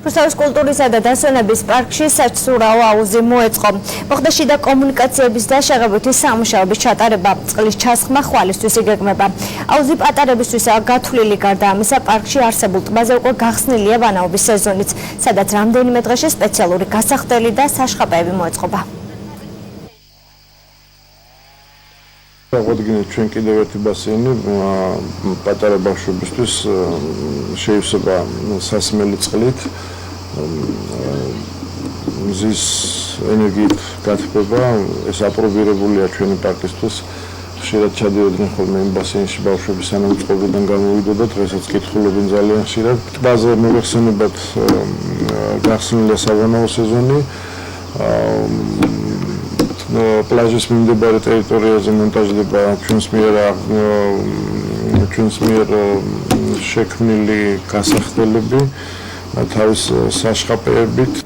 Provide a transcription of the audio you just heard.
რუსთავის კულტურისა და დასვენების პარკში საჩსურაო აუზი მოეწყო. მოხდა შიდა კომუნიკაციების და შეღებითი სამუშაოების ჩატარება, წყლის ჩასხმა ხვალისთვის იგეგმება. აუზი პატარებისთვისაა გათვლილი, გარდა ამისა პარკში არსებულ ტბაზე უკვე გახსნილია ვანაობის სეზონიც, სადაც რამდენიმე დღეში სპეციალური გასახდელი და საშხაპეები მოეწყობა. აღადგინეთ ჩვენ კიდევ ერთი ბასეინი პატარა ბავშვებისთვის შეივსება სასმელი წყლით, მზის ენერგიით გათბება, ეს აპრობირებულია ჩვენი პარკისთვის. ხშირად ჩადიოდნენ ხოლმე იმ ბასეინში ბავშვები სანამ წყობიდან გამოვიდოდა, დღესაც კითხულობენ ძალიან ხშირად. ტბაზე მოიხსენებათ გახსნილია სავანაო სეზონი. პლაჟის მიმდებარე ტერიტორიაზე მონტაჟდება ჩვენს მიერ შექმნილი გასახდელები თავის საშხაპეებით.